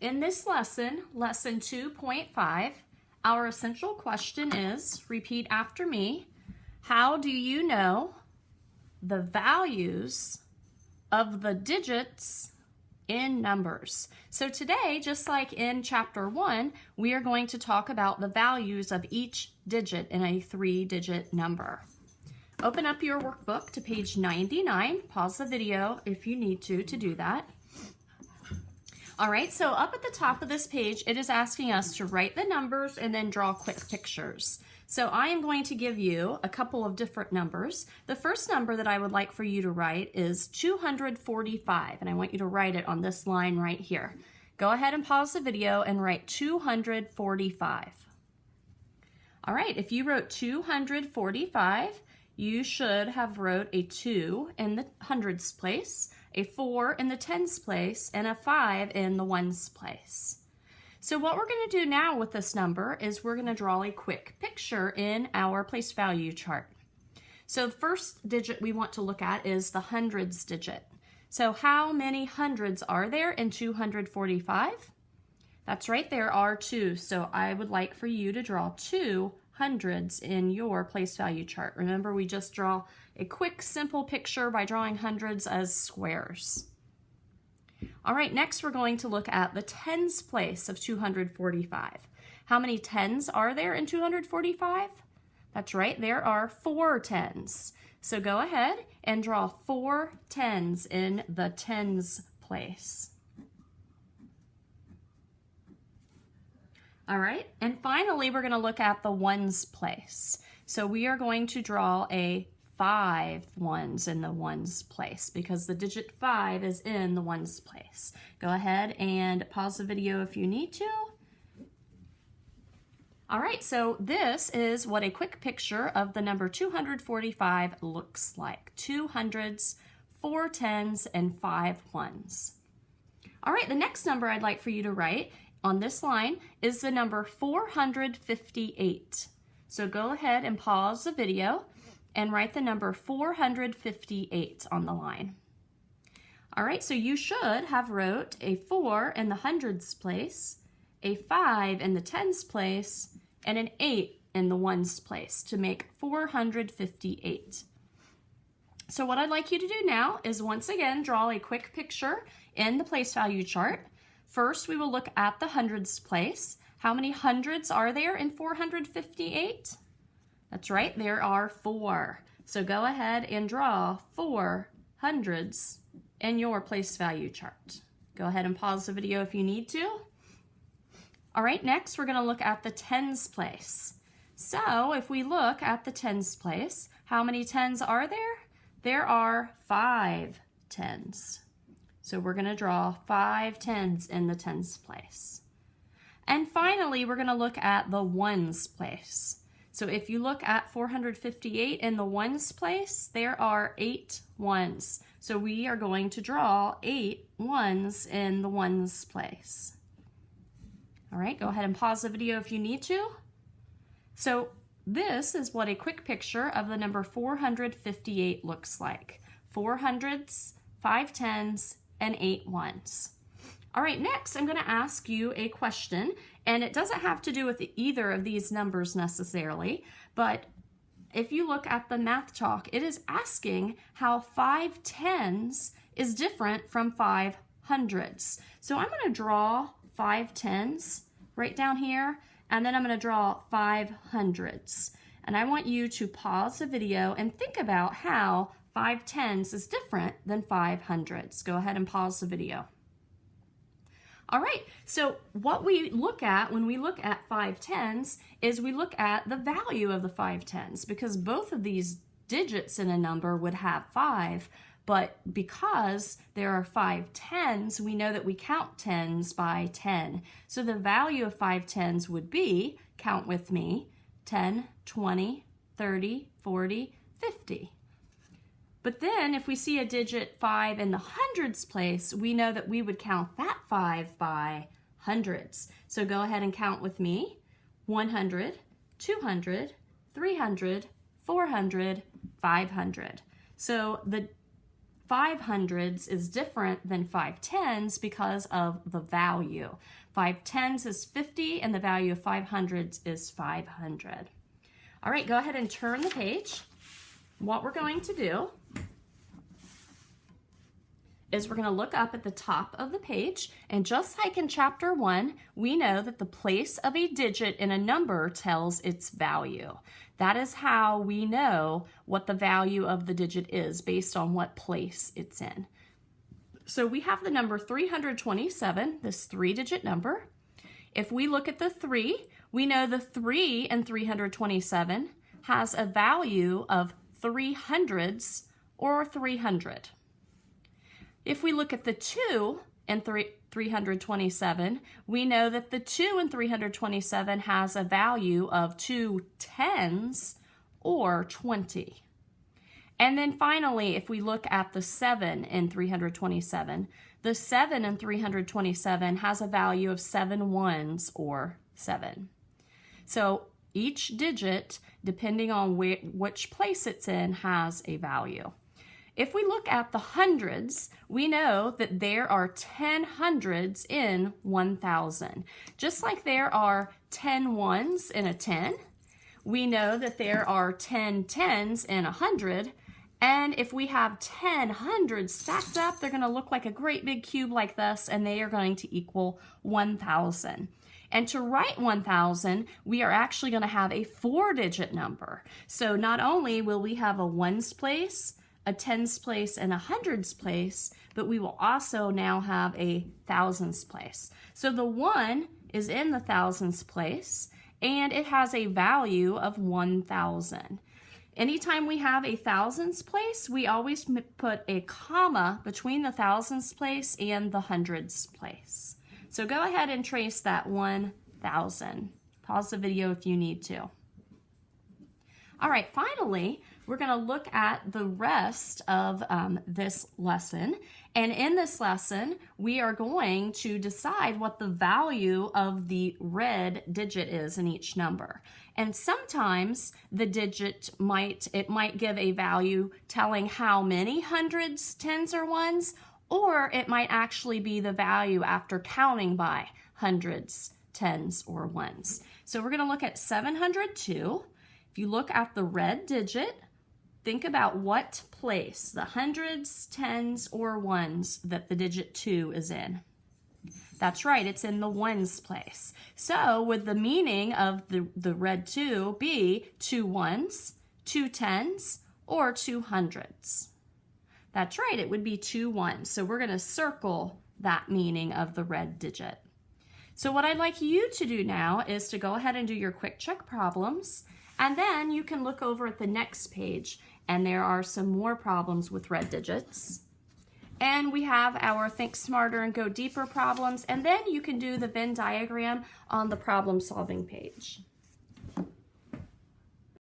In this lesson, lesson 2.5, our essential question is, repeat after me, how do you know the values of the digits in numbers? So today, just like in chapter 1, we are going to talk about the values of each digit in a 3-digit number. Open up your workbook to page 99. Pause the video if you need to do that. All right, so up at the top of this page, it is asking us to write the numbers and then draw quick pictures. So I am going to give you a couple of different numbers. The first number that I would like for you to write is 245, and I want you to write it on this line right here. Go ahead and pause the video and write 245. All right, if you wrote 245, you should have wrote a 2 in the hundreds place, a 4 in the tens place, and a 5 in the ones place. So what we're going to do now with this number is we're going to draw a quick picture in our place value chart. So the first digit we want to look at is the hundreds digit. So how many hundreds are there in 245? That's right, there are 2. So I would like for you to draw 2 hundreds in your place value chart. Remember, we just draw a quick, simple picture by drawing hundreds as squares. All right, next we're going to look at the tens place of 245. How many tens are there in 245? That's right, there are 4 tens. So go ahead and draw 4 tens in the tens place. All right, and finally we're going to look at the ones place. So we are going to draw a 5 ones in the ones place because the digit 5 is in the ones place. Go ahead and pause the video if you need to. All right, so this is what a quick picture of the number 245 looks like. 2 hundreds, 4 tens, and 5 ones. All right, the next number I'd like for you to write on this line is the number 458. So go ahead and pause the video and write the number 458 on the line. All right, so you should have wrote a 4 in the hundreds place, a 5 in the tens place, and an 8 in the ones place to make 458. So what I'd like you to do now is once again draw a quick picture in the place value chart. First, we will look at the hundreds place. How many hundreds are there in 458? That's right, there are 4. So go ahead and draw 4 hundreds in your place value chart. Go ahead and pause the video if you need to. All right, next we're going to look at the tens place. So if we look at the tens place, how many tens are there? There are 5 tens. So we're going to draw 5 tens in the tens place. And finally, we're going to look at the ones place. So if you look at 458 in the ones place, there are 8 ones. So we are going to draw 8 ones in the ones place. All right, go ahead and pause the video if you need to. So this is what a quick picture of the number 458 looks like. 4 hundreds, 5 tens, and 8 ones. All right, next I'm going to ask you a question, and it doesn't have to do with either of these numbers necessarily, but if you look at the math chalk, it is asking how 5 tens is different from 5 hundreds. So I'm going to draw 5 tens right down here, and then I'm going to draw 5 hundreds. And I want you to pause the video and think about how 5 tens is different than 5 hundreds. Go ahead and pause the video. All right, so what we look at when we look at 5 tens is we look at the value of the 5 tens because both of these digits in a number would have 5, but because there are 5 tens, we know that we count tens by 10. So the value of 5 tens would be, count with me, 10, 20, 30, 40, 50. But then if we see a digit 5 in the hundreds place, we know that we would count that 5 by hundreds. So go ahead and count with me. 100, 200, 300, 400, 500. So the 500s is different than 5 tens because of the value. 5 tens is 50 and the value of 500s is 500. All right, go ahead and turn the page. What we're going to do is we're going to look up at the top of the page, and just like in chapter 1, we know that the place of a digit in a number tells its value. That is how we know what the value of the digit is, based on what place it's in. So we have the number 327, this 3-digit number. If we look at the 3, we know the 3 in 327 has a value of 300s or 300. If we look at the 2 in 327, we know that the 2 in 327 has a value of 2 tens or 20. And then finally, if we look at the 7 in 327, the 7 in 327 has a value of 7 ones or 7. So each digit, depending on which place it's in, has a value. If we look at the hundreds, we know that there are 10 hundreds in 1,000. Just like there are 10 ones in a 10, we know that there are 10 tens in 100. And if we have 10 hundreds stacked up, they're going to look like a great big cube like this, and they are going to equal 1,000. And to write 1,000, we are actually going to have a 4-digit number. So not only will we have a ones place, a tens place, and a hundreds place, but we will also now have a thousands place. So the 1 is in the thousands place, and it has a value of 1,000. Anytime we have a thousands place, we always put a comma between the thousands place and the hundreds place. So go ahead and trace that 1,000. Pause the video if you need to. All right, finally, we're going to look at the rest of this lesson. And in this lesson, we are going to decide what the value of the red digit is in each number. And sometimes the digit might give a value telling how many hundreds, tens, or ones, or it might actually be the value after counting by hundreds, tens, or ones. So we're going to look at 702. If you look at the red digit, think about what place, the hundreds, tens, or ones, that the digit 2 is in. That's right, it's in the ones place. So would the meaning of the red 2 be 2 ones, 2 tens, or 2 hundreds? That's right, it would be 2 ones. So we're going to circle that meaning of the red digit. So what I'd like you to do now is to go ahead and do your quick check problems, and then you can look over at the next page, and there are some more problems with red digits. And we have our Think Smarter and Go Deeper problems, and then you can do the Venn diagram on the problem solving page.